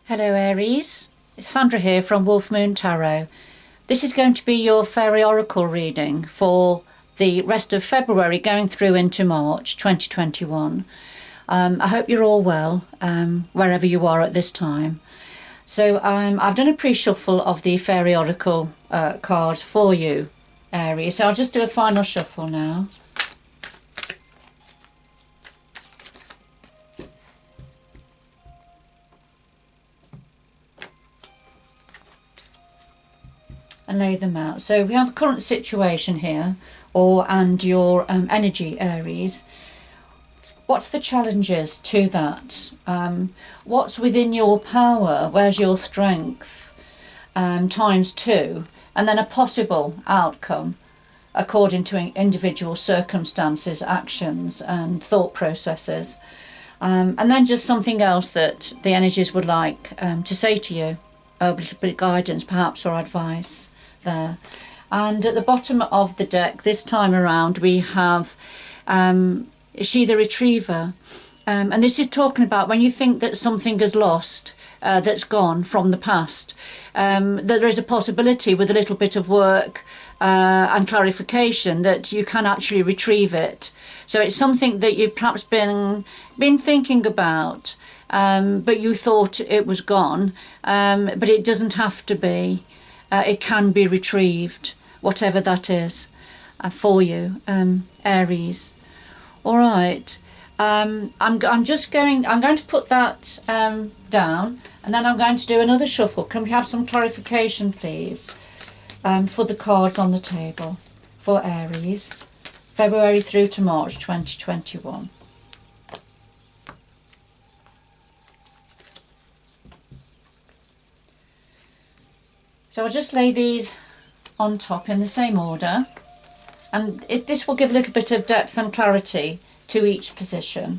Hello Aries, it's Sandra here from Wolf Moon Tarot. This is going to be your Fairy Oracle reading for the rest of February going through into March 2021. I hope you're all well wherever you are at this time. So I've done a pre-shuffle of the Fairy Oracle cards for you, Aries. So I'll just do a final shuffle now. And lay them out. So we have a current situation here, and your energy, Aries. What's the challenges to that? What's within your power? Where's your strength? Times two, and then a possible outcome according to individual circumstances, actions, and thought processes. And then just something else that the energies would like to say to you, a little bit of guidance perhaps or advice there. And at the bottom of the deck this time around we have She the Retriever, and this is talking about when you think that something is lost, that's gone from the past, that there is a possibility with a little bit of work and clarification that you can actually retrieve it. So it's something that you've perhaps been thinking about, but you thought it was gone, but it doesn't have to be. It can be retrieved, whatever that is, for you, Aries. All right. I'm going to put that down, and then I'm going to do another shuffle. Can we have some clarification, please, for the cards on the table for Aries, February through to March 2021. So I'll just lay these on top in the same order, and this will give a little bit of depth and clarity to each position.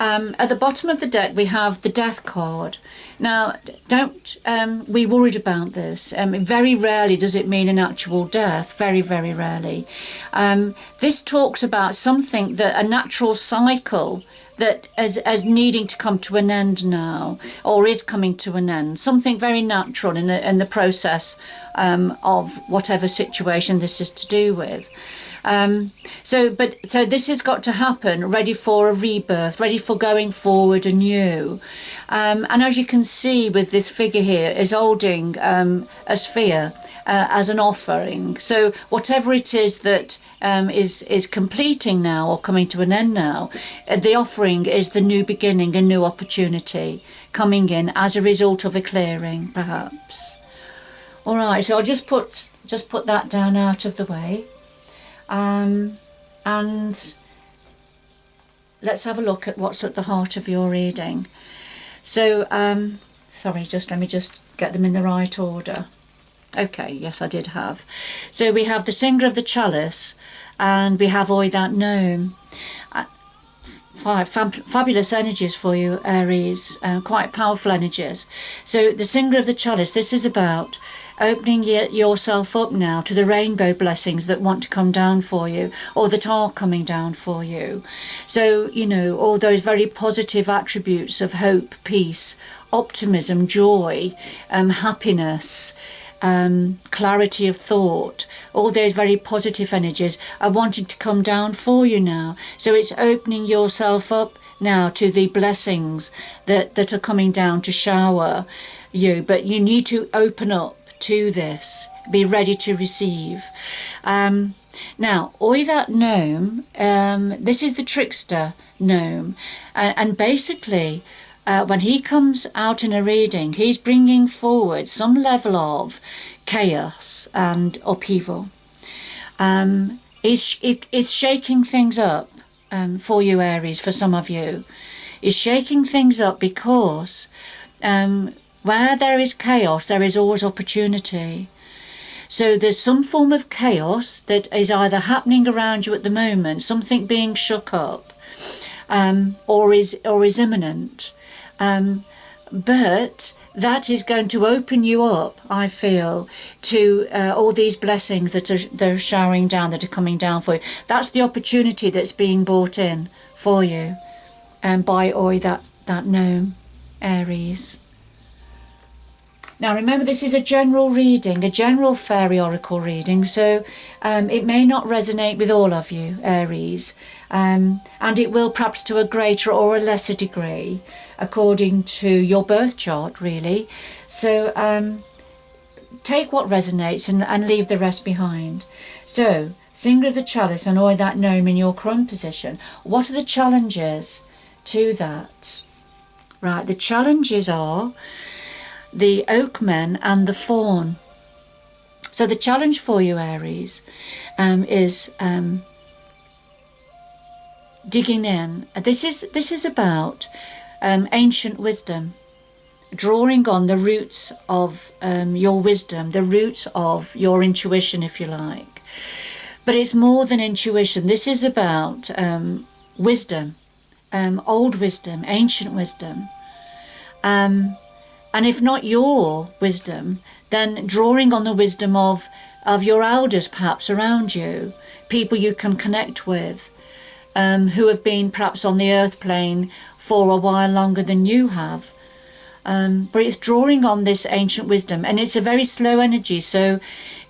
At the bottom of the deck we have the Death card. Now don't be worried about this. Very rarely does it mean an actual death, very rarely. This talks about something, that a natural cycle that as needing to come to an end now, or is coming to an end, something very natural in the process of whatever situation this is to do with. So this has got to happen, ready for a rebirth, ready for going forward anew. And as you can see with this figure here, is holding a sphere as an offering. So whatever it is that is completing now or coming to an end now, the offering is the new beginning, a new opportunity coming in as a result of a clearing, perhaps. All right, so I'll just put that down out of the way. And let's have a look at what's at the heart of your reading. So sorry, let me just get them in the right order. Okay, yes, I did have. So we have the Singer of the Chalice, and we have That Gnome. Fabulous energies for you, Aries, quite powerful energies. So the Singer of the Chalice, this is about opening yourself up now to the rainbow blessings that want to come down for you, or that are coming down for you. So, you know, all those very positive attributes of hope, peace, optimism, joy, happiness, clarity of thought, all those very positive energies are wanting to come down for you now. So it's opening yourself up now to the blessings that are coming down to shower you, but you need to open up to this, be ready to receive. Now That Gnome, this is the Trickster Gnome, and basically when he comes out in a reading, he's bringing forward some level of chaos and upheaval. He's shaking things up for you, Aries, for some of you. He's shaking things up because where there is chaos, there is always opportunity. So there's some form of chaos that is either happening around you at the moment, something being shook up, or is imminent. But that is going to open you up, I feel, to all these blessings that they're showering down, that are coming down for you. That's the opportunity that's being brought in for you by That Gnome, Aries. Now remember, this is a general reading, a general fairy oracle reading, so it may not resonate with all of you, Aries, and it will perhaps to a greater or a lesser degree according to your birth chart, really. So take what resonates and leave the rest behind. So, Singer of the Chalice and that gnome in your current position, what are the challenges to that? Right, the challenges are the oakmen and the fawn. So the challenge for you, Aries, is digging in. This is about ancient wisdom, drawing on the roots of your wisdom, the roots of your intuition, if you like. But it's more than intuition. This is about wisdom, old wisdom, ancient wisdom. And if not your wisdom, then drawing on the wisdom of your elders perhaps around you, people you can connect with, who have been perhaps on the earth plane for a while longer than you have. But it's drawing on this ancient wisdom, and it's a very slow energy, so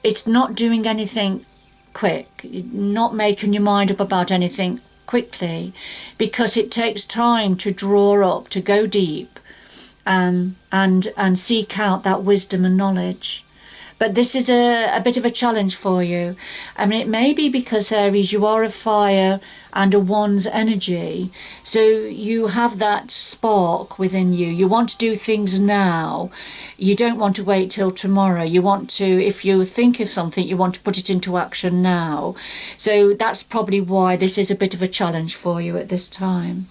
it's not doing anything quick, not making your mind up about anything quickly, because it takes time to draw up, to go deep, and seek out that wisdom and knowledge. But this is a bit of a challenge for you. I mean, it may be because, Aries, you are a fire and a one's energy, so you have that spark within you. You want to do things now. You don't want to wait till tomorrow. You want to, if you think of something, you want to put it into action now. So that's probably why this is a bit of a challenge for you at this time.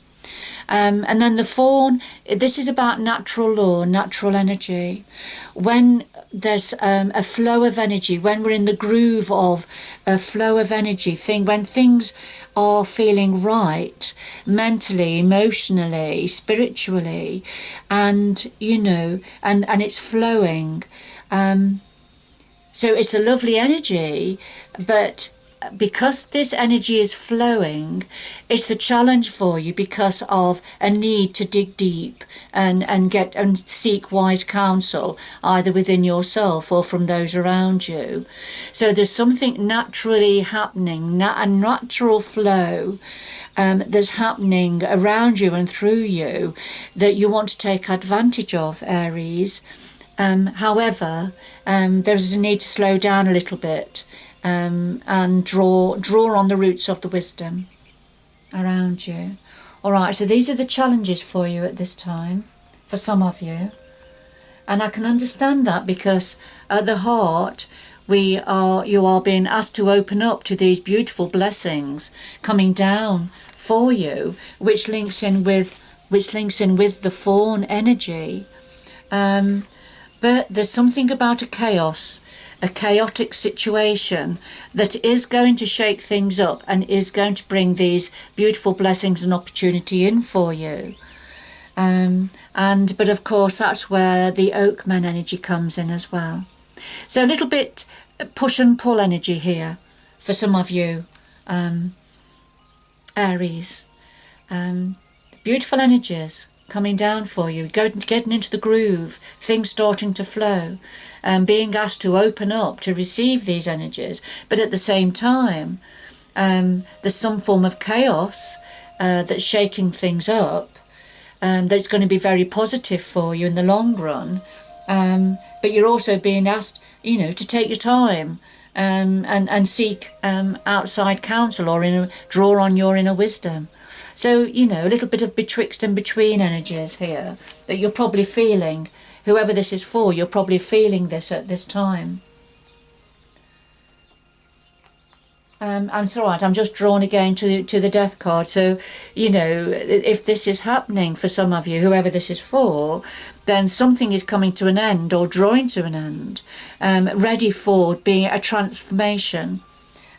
And then the fawn, this is about natural law, natural energy. When there's a flow of energy, when we're in the groove of a flow of energy, when things are feeling right, mentally, emotionally, spiritually, and, you know, and it's flowing. So it's a lovely energy, but because this energy is flowing, it's a challenge for you because of a need to dig deep and seek wise counsel, either within yourself or from those around you. So there's something naturally happening, a natural flow that's happening around you and through you that you want to take advantage of, Aries. However, there's a need to slow down a little bit. And draw on the roots of the wisdom around you. All right, so these are the challenges for you at this time, for some of you. And I can understand that because at the heart, you are being asked to open up to these beautiful blessings coming down for you, which links in with the fawn energy. But there's something about a chaotic situation that is going to shake things up and is going to bring these beautiful blessings and opportunity in for you. But of course that's where the oakman energy comes in as well. So a little bit push and pull energy here for some of you, Aries. Beautiful energies coming down for you, getting into the groove, things starting to flow, being asked to open up to receive these energies. But at the same time, there's some form of chaos that's shaking things up, that's going to be very positive for you in the long run. But you're also being asked, you know, to take your time and seek outside counsel or draw on your inner wisdom. So, you know, a little bit of betwixt and between energies here that you're probably feeling. Whoever this is for, you're probably feeling this at this time. I'm right, I'm just drawn again to the death card. So, you know, if this is happening for some of you, whoever this is for, then something is coming to an end or drawing to an end, ready for being a transformation.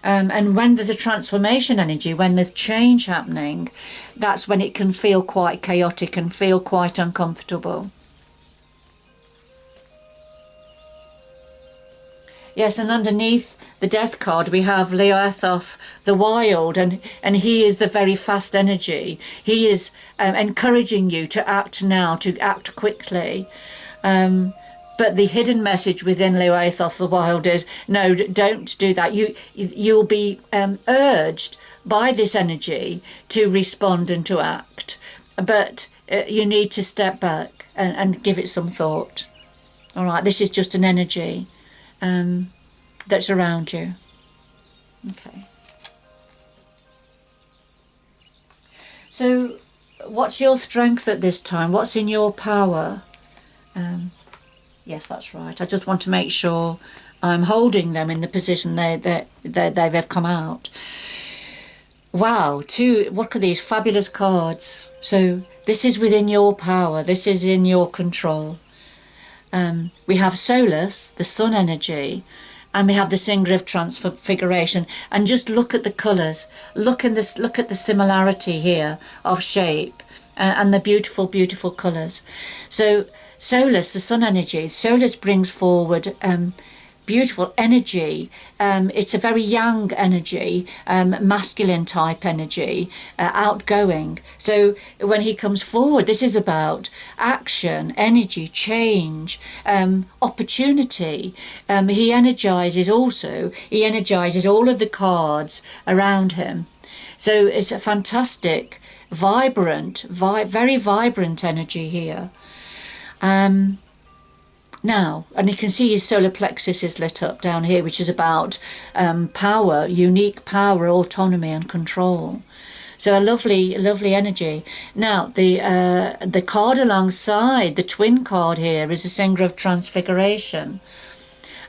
And when there's a transformation energy, when there's change happening, that's when it can feel quite chaotic and feel quite uncomfortable. Yes, and underneath the death card we have Leothos the Wild, and he is the very fast energy. He is encouraging you to act now, to act quickly. But the hidden message within Luathos the Wild is, no, don't do that. You'll be urged by this energy to respond and to act. But you need to step back and give it some thought. All right, this is just an energy that's around you. Okay. So what's your strength at this time? What's in your power? Yes, that's right. I just want to make sure I'm holding them in the position they've come out. Wow, what are these fabulous cards? So this is within your power. This is in your control. We have Solace, the sun energy, and we have the Singer of Transfiguration. And just look at the colours. Look at the similarity here of shape and the beautiful, beautiful colours. So Solace, the sun energy, Solace brings forward beautiful energy. It's a very yang energy, masculine type energy, outgoing. So when he comes forward, this is about action, energy, change, opportunity. He energizes all of the cards around him. So it's a fantastic, vibrant, very vibrant energy here. Now, and you can see his solar plexus is lit up down here, which is about power, unique power, autonomy and control. So a lovely, lovely energy. Now, the card alongside, the twin card here, is the Singer of Transfiguration.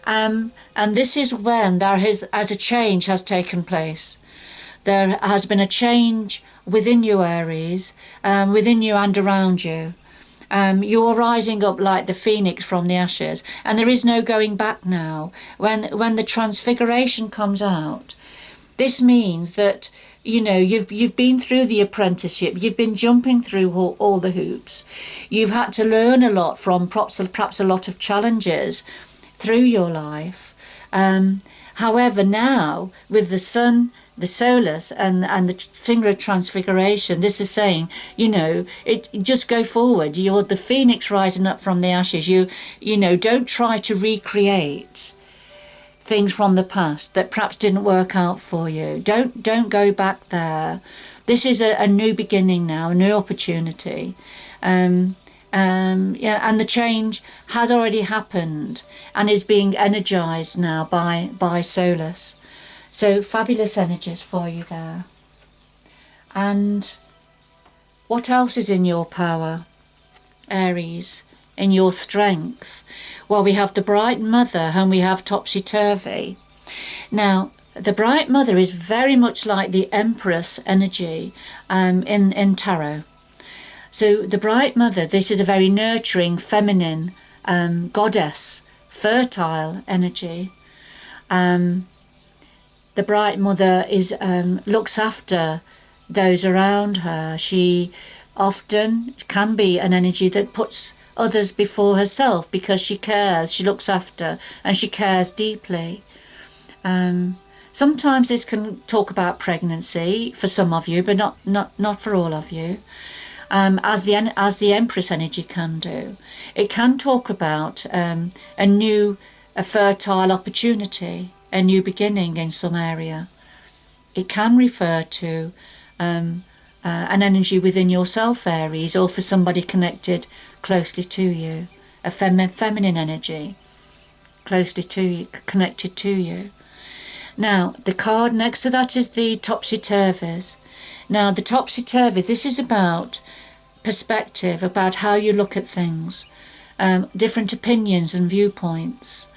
And this is when as a change has taken place. There has been a change within you, Aries, within you and around you. You are rising up like the phoenix from the ashes, and there is no going back now. When the transfiguration comes out, this means that you've been through the apprenticeship, you've been jumping through all the hoops, you've had to learn a lot from perhaps a lot of challenges through your life. However, now with the sun, the Solace and the Singer of Transfiguration, this is saying, just go forward. You're the phoenix rising up from the ashes. Don't try to recreate things from the past that perhaps didn't work out for you. Don't go back there. This is a new beginning now, a new opportunity. And the change has already happened and is being energized now by Solace. So fabulous energies for you there. And what else is in your power, Aries, in your strength? Well, we have the Bright Mother and we have Topsy-Turvy. Now, the Bright Mother is very much like the Empress energy in Tarot. So the Bright Mother, this is a very nurturing, feminine goddess, fertile energy. The Bright Mother looks after those around her. She often can be an energy that puts others before herself because she cares, she looks after, and she cares deeply. Sometimes this can talk about pregnancy for some of you, but not for all of you. As the Empress energy can do. It can talk about a fertile opportunity, a new beginning in some area. It can refer to an energy within yourself, Aries, or for somebody connected closely to you, a feminine energy closely to you, connected to you. Now, the card next to that is the Topsy-Turvies. Now, the Topsy-Turvy, this is about perspective, about how you look at things, different opinions and viewpoints.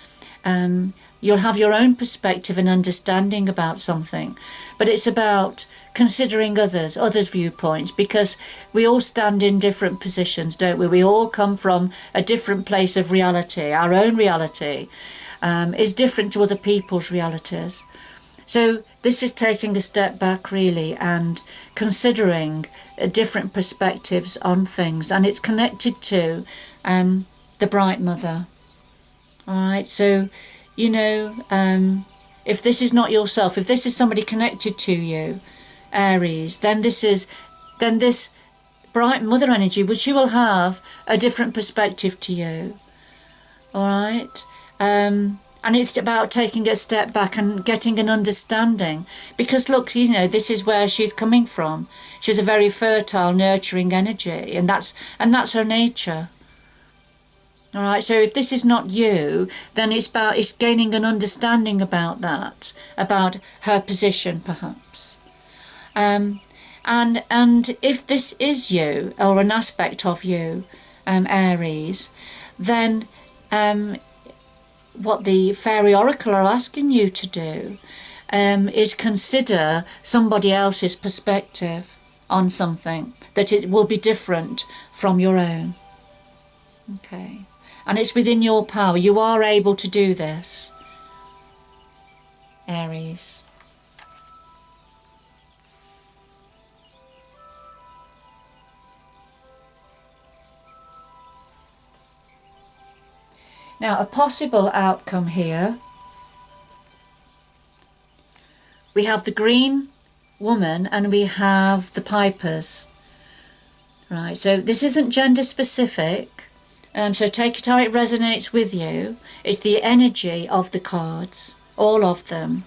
You'll have your own perspective and understanding about something, but it's about considering others' viewpoints, because we all stand in different positions, don't we? We all come from a different place of reality. Our own reality is different to other people's realities. So this is taking a step back really and considering different perspectives on things, and it's connected to the Bright Mother. All right, so if this is not yourself, if this is somebody connected to you, Aries, then this Bright Mother energy, which you will have a different perspective to you. all right? And it's about taking a step back and getting an understanding, because look, you know, this is where she's coming from. She's a very fertile, nurturing energy, and that's her nature. All right, so if this is not you, then it's gaining an understanding about that, about her position, perhaps. And if this is you, or an aspect of you, Aries, then what the Fairy Oracle are asking you to do is consider somebody else's perspective on something, that it will be different from your own. Okay. And it's within your power. You are able to do this, Aries. Now, a possible outcome here. We have the green woman and we have the pipers. Right, so this isn't gender specific. So take it how it resonates with you. It's the energy of the cards, all of them.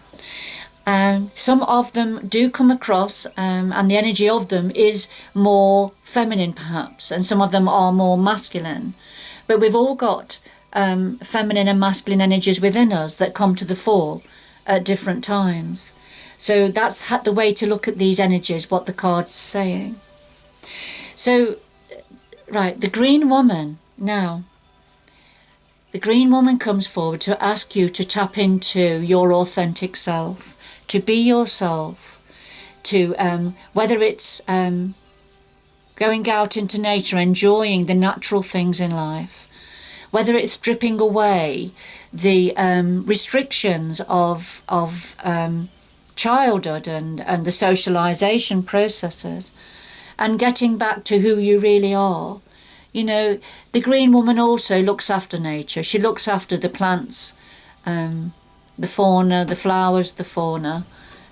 Some of them do come across, and the energy of them is more feminine perhaps, and some of them are more masculine. But we've all got feminine and masculine energies within us that come to the fore at different times. So that's the way to look at these energies, what the card's saying. So, right, the green woman. Now, the green woman comes forward to ask you to tap into your authentic self, to be yourself, to whether it's going out into nature, enjoying the natural things in life, whether it's stripping away the restrictions of childhood and the socialization processes, and getting back to who you really are. You know, the green woman also looks after nature. She looks after the plants, the fauna, the flowers, the fauna,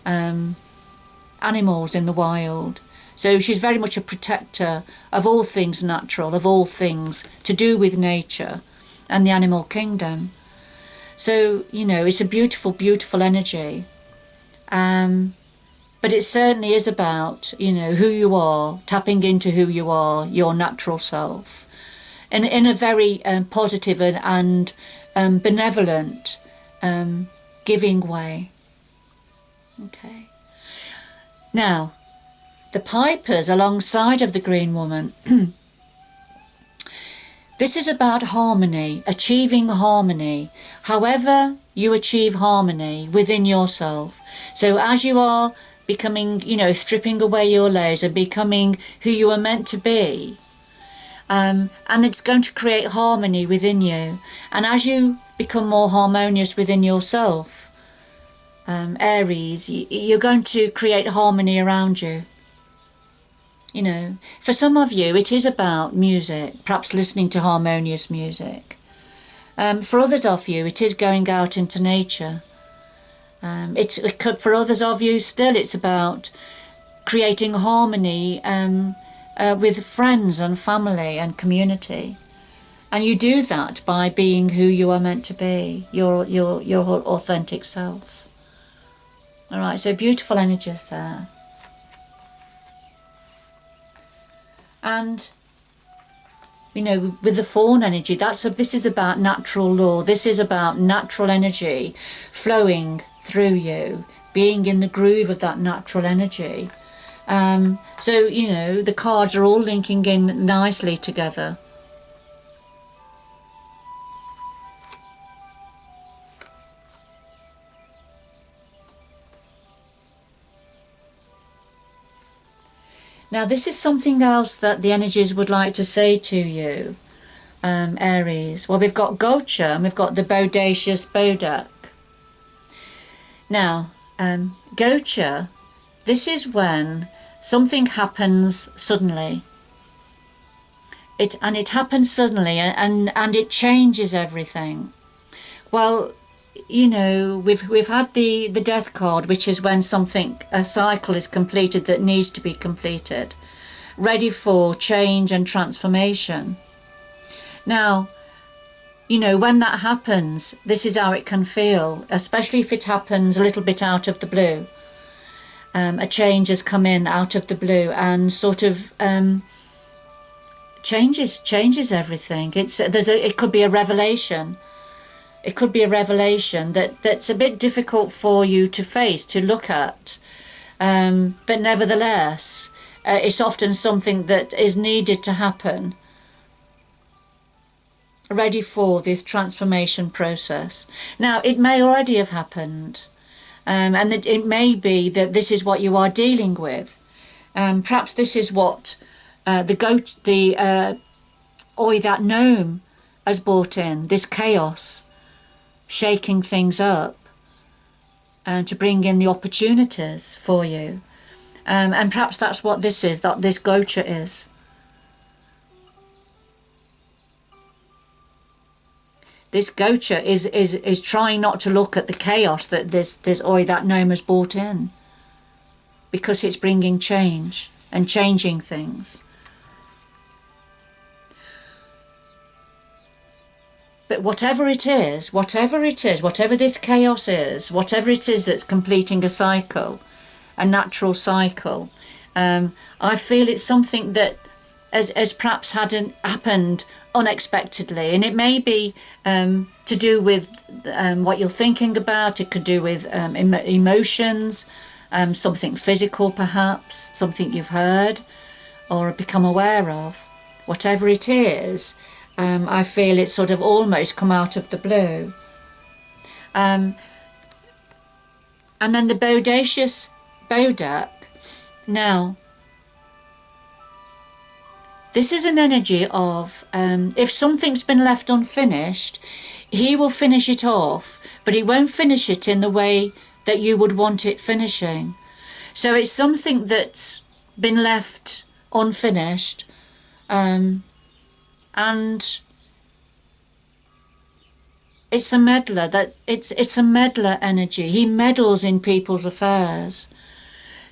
animals in the wild. So she's very much a protector of all things natural, of all things to do with nature and the animal kingdom. So, you know, it's a beautiful, beautiful energy. But it certainly is about, you know, who you are, tapping into who you are, your natural self, in a very positive and benevolent, giving way. Okay. Now, the pipers alongside of the green woman. This is about harmony, achieving harmony, however you achieve harmony within yourself. So as you are becoming, you know, stripping away your layers and becoming who you are meant to be, and it's going to create harmony within you. And as you become more harmonious within yourself, Aries, you're going to create harmony around you. You know, for some of you it is about music, perhaps listening to harmonious music. For others of you it is going out into nature. For others of you still it's about creating harmony with friends and family and community. And you do that by being who you are meant to be, your authentic self. All right, so beautiful energies there. And, you know, with the fawn energy, this is about natural law. This is about natural energy flowing through you, being in the groove of that natural energy. So, you know, the cards are all linking in nicely together. Now, this is something else that the energies would like to say to you, Aries. Well, we've got Gotcha and we've got the Bodacious Bodak. Now, Gotcha, this is when something happens suddenly. It happens suddenly and it changes everything. Well, you know, we've had the death card, which is when a cycle is completed that needs to be completed, ready for change and transformation. Now, you know, when that happens, this is how it can feel, especially if it happens a little bit out of the blue. A change has come in out of the blue and sort of changes everything. It could be a revelation. It could be a revelation that's a bit difficult for you to face, to look at. But nevertheless, it's often something that is needed to happen, ready for this transformation process. Now, it may already have happened, and it may be that this is what you are dealing with. Perhaps this is what that gnome has brought in, this chaos, shaking things up, and to bring in the opportunities for you. And perhaps that's what this is, that this gocha is. This gocha is trying not to look at the chaos that that gnome has brought in, because it's bringing change and changing things. But whatever it is, whatever this chaos is, whatever it is that's completing a cycle, a natural cycle, I feel it's something that has perhaps hadn't happened unexpectedly, and it may be to do with what you're thinking about. It could do with emotions, something physical perhaps, something you've heard or become aware of. Whatever it is, I feel it's sort of almost come out of the blue. And then the bodacious Bodak. Now, this is an energy of if something's been left unfinished, he will finish it off, but he won't finish it in the way that you would want it finishing. So it's something that's been left unfinished, and it's a meddler. It's a meddler energy. He meddles in people's affairs.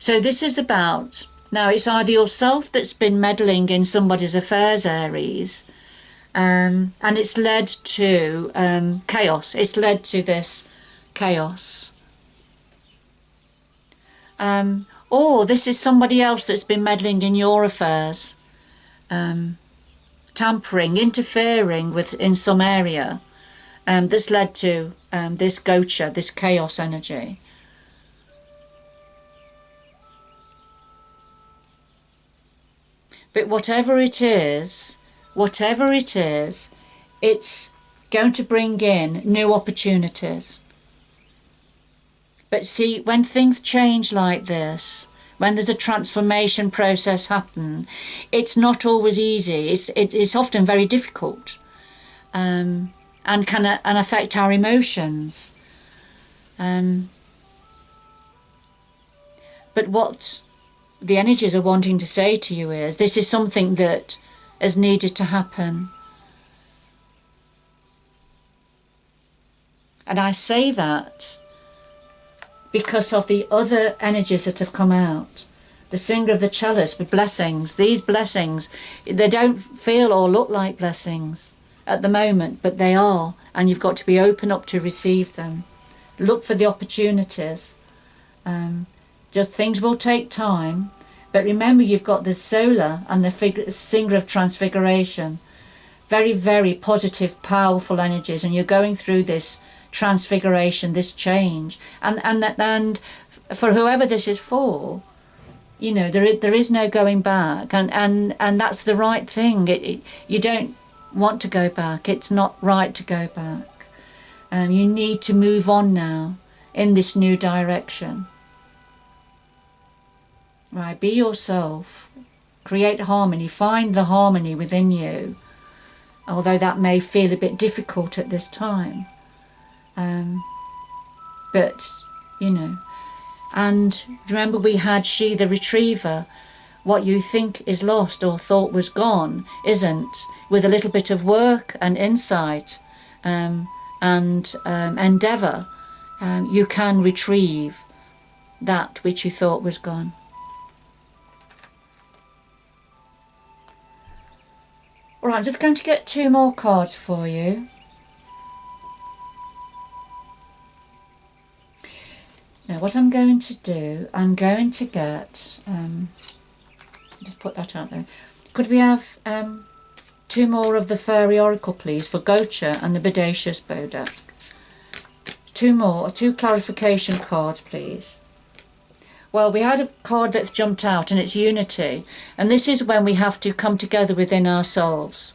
So this is about, now it's either yourself that's been meddling in somebody's affairs, Aries, and it's led to chaos. It's led to this chaos. Or this is somebody else that's been meddling in your affairs, tampering, interfering in some area, that's led to this gocha, this chaos energy. But whatever it is, it's going to bring in new opportunities. But see, when things change like this, when there's a transformation process happen, it's not always easy. It's often very difficult, and can affect our emotions. But what the energies are wanting to say to you is, this is something that is needed to happen. And I say that because of the other energies that have come out. The singer of the chalice with blessings. These blessings, they don't feel or look like blessings at the moment, but they are, and you've got to be open up to receive them. Look for the opportunities. Just things will take time, but remember you've got the solar and the singer of transfiguration. Very, very positive, powerful energies, and you're going through this transfiguration, this change, and for whoever this is for, you know, there is no going back, and that's the right thing. You don't want to go back. It's not right to go back. You need to move on now in this new direction. Right, be yourself, create harmony, find the harmony within you, although that may feel a bit difficult at this time. But, you know, and remember we had she the retriever. What you think is lost or thought was gone isn't. With a little bit of work and insight and endeavour, you can retrieve that which you thought was gone. All right, I'm just going to get 2 more cards for you. Now what I'm going to do, I'm going to get, just put that out there. Could we have 2 more of the Faery Oracle, please, for Gocha and the Bodacious Bodak? 2 more, 2 clarification cards, please. Well, we had a card that's jumped out, and it's Unity. And this is when we have to come together within ourselves.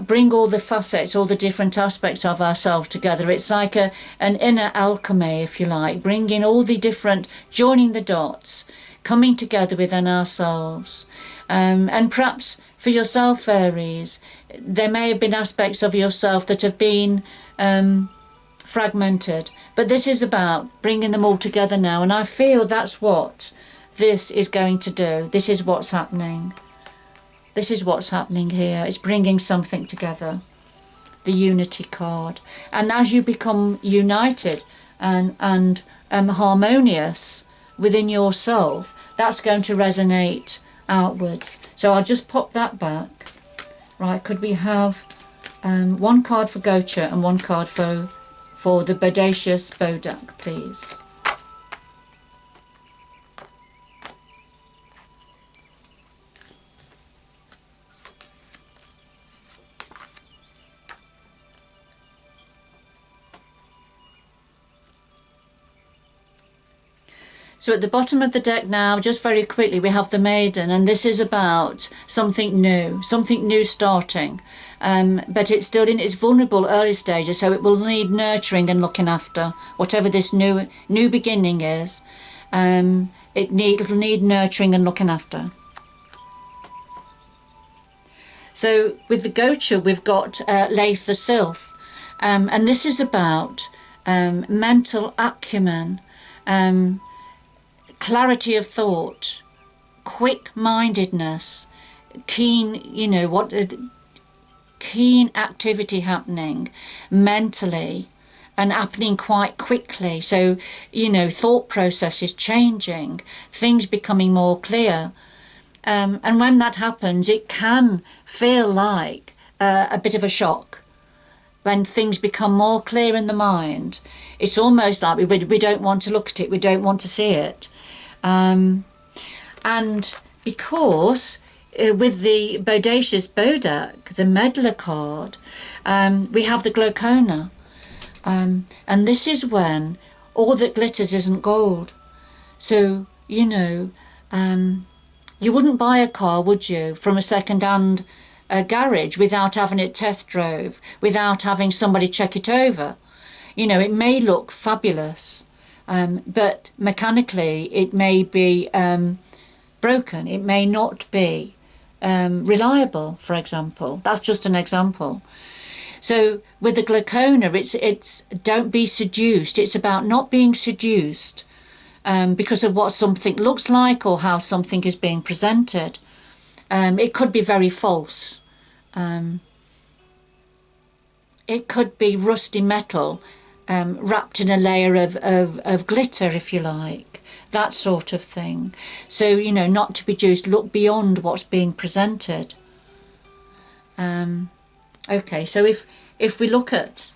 Bring all the facets, all the different aspects of ourselves together. It's like an inner alchemy, if you like, bringing all the different, joining the dots, coming together within ourselves. And perhaps for yourself, Aries, there may have been aspects of yourself that have been fragmented, but this is about bringing them all together now, and I feel that's what this is going to do. This is what's happening. This is what's happening here. It's bringing something together, the Unity card. And as you become united and harmonious within yourself, that's going to resonate outwards. So I'll just pop that back. Right, could we have 1 card for Gocha and 1 card for the Bodacious Bodak, please? So at the bottom of the deck now, just very quickly, we have the Maiden, and this is about something new starting. But it's still in its vulnerable early stages, so it will need nurturing and looking after. Whatever this new beginning is, it'll need nurturing and looking after. So with the Gocha, we've got Laith the Sylph, and this is about mental acumen, clarity of thought, quick-mindedness, keen, keen activity happening mentally and happening quite quickly. So, thought processes changing, things becoming more clear. And when that happens, it can feel like a bit of a shock. When things become more clear in the mind, it's almost like we don't want to look at it, we don't want to see it. And because with the Bodacious Bodak, the Meddler card, we have the Glaucona. And this is when all that glitters isn't gold. So, you wouldn't buy a car, would you, from a second-hand garage without having it test drove, without having somebody check it over. It may look fabulous, but mechanically it may be broken. It may not be reliable, for example. That's just an example. So with the Glaucona, it's don't be seduced. It's about not being seduced because of what something looks like or how something is being presented. It could be very false. It could be rusty metal wrapped in a layer of glitter, if you like, that sort of thing. So, not to be seduced, look beyond what's being presented. Okay, so if we look at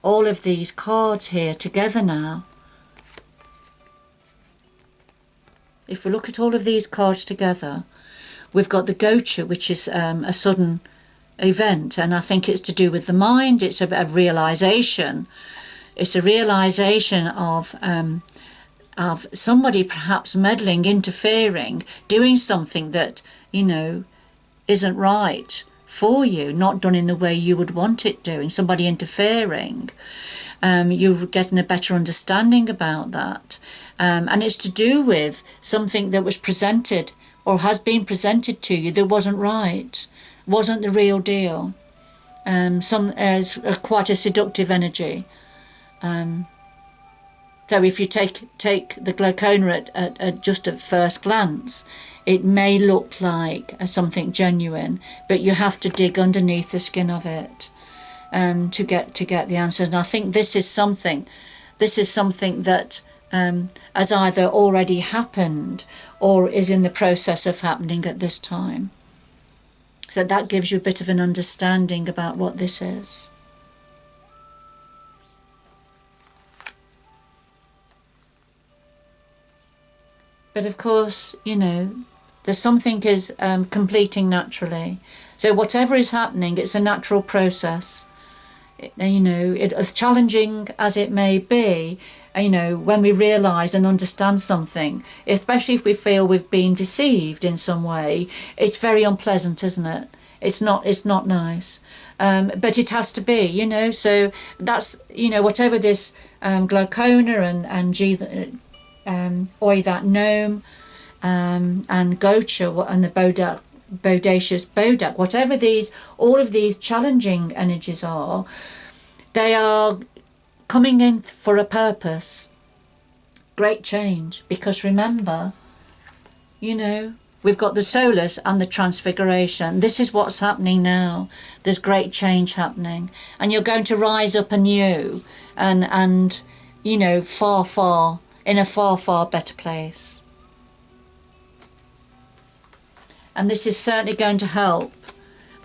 all of these cards here together now, if we look at all of these cards together, we've got the Gocha, which is a sudden event, and I think it's to do with the mind. It's a realization. It's a realization of somebody perhaps meddling, interfering, doing something that, isn't right for you, not done in the way you would want it doing, somebody interfering. You're getting a better understanding about that. And it's to do with something that was presented or has been presented to you that wasn't right, wasn't the real deal. Quite a seductive energy. So if you take the Glaucona at just at first glance, it may look like something genuine, but you have to dig underneath the skin of it to get the answers. And I think this is something that has either already happened or is in the process of happening at this time. So that gives you a bit of an understanding about what this is. But of course, you know, there's something is completing naturally. So whatever is happening, it's a natural process. You know, as challenging as it may be, you know, when we realise and understand something, especially if we feel we've been deceived in some way, it's very unpleasant, isn't it? It's not nice. But it has to be, you know. So that's, you know, whatever this glaucoma and Oi that gnome and Gocha and the bodacious bodak, whatever these, all of these challenging energies are, they are coming in for a purpose. Great change, because remember, you know, we've got the Solace and the Transfiguration. This is what's happening now. There's great change happening, and you're going to rise up anew and you know, in a far better place. And this is certainly going to help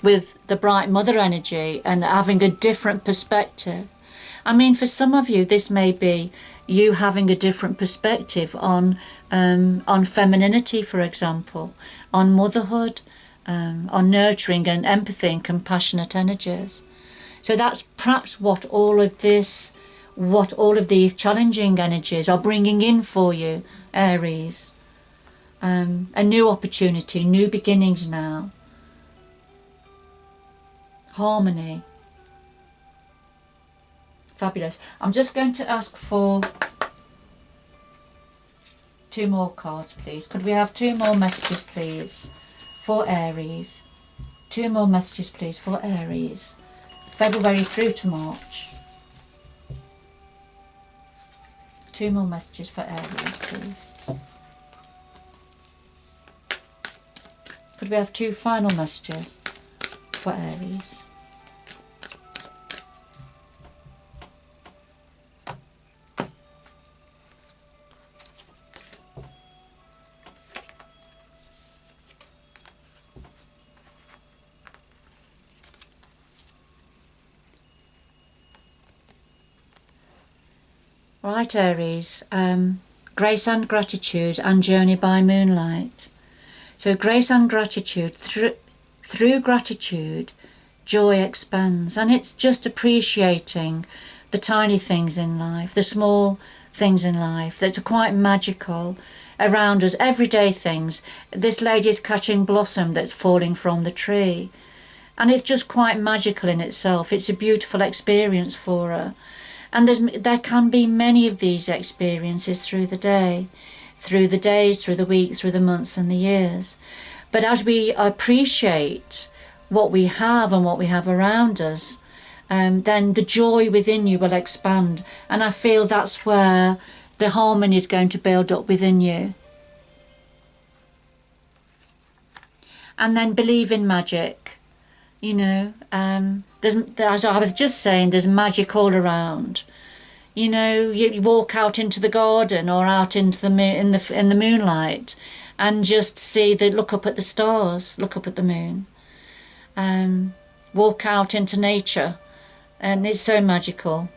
with the bright mother energy and having a different perspective. I mean, for some of you, this may be you having a different perspective on femininity, for example, on motherhood, on nurturing and empathy and compassionate energies. So that's perhaps what all of these challenging energies are bringing in for you, Aries. A new opportunity, new beginnings now. Harmony. Fabulous. I'm just going to ask for 2 more cards, please. Could we have 2 more messages, please, for Aries? 2 more messages, please, for Aries. February through to March. 2 more messages for Aries, please. Could we have 2 final messages for Aries? Right, Aries, grace and gratitude and journey by moonlight. So grace and gratitude, through gratitude, joy expands, and it's just appreciating the tiny things in life, the small things in life that are quite magical around us, everyday things. This lady's catching blossom that's falling from the tree, and it's just quite magical in itself. It's a beautiful experience for her. And there can be many of these experiences through the day, through the days, through the weeks, through the months and the years. But as we appreciate what we have and what we have around us, then the joy within you will expand. And I feel that's where the harmony is going to build up within you. And then believe in magic. You know, as I was just saying, there's magic all around. You know, you walk out into the garden or out into the moon, in the moonlight, and just look up at the stars, look up at the moon. Walk out into nature, and it's so magical.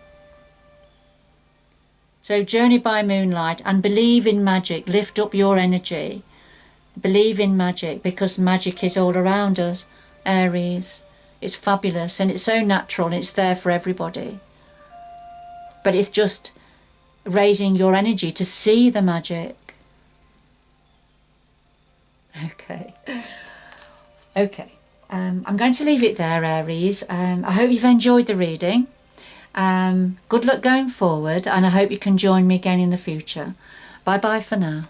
So journey by moonlight and believe in magic. Lift up your energy. Believe in magic, because magic is all around us, Aries. It's fabulous and it's so natural and it's there for everybody. But it's just raising your energy to see the magic. Okay. I'm going to leave it there, Aries. I hope you've enjoyed the reading. Good luck going forward, and I hope you can join me again in the future. Bye bye for now.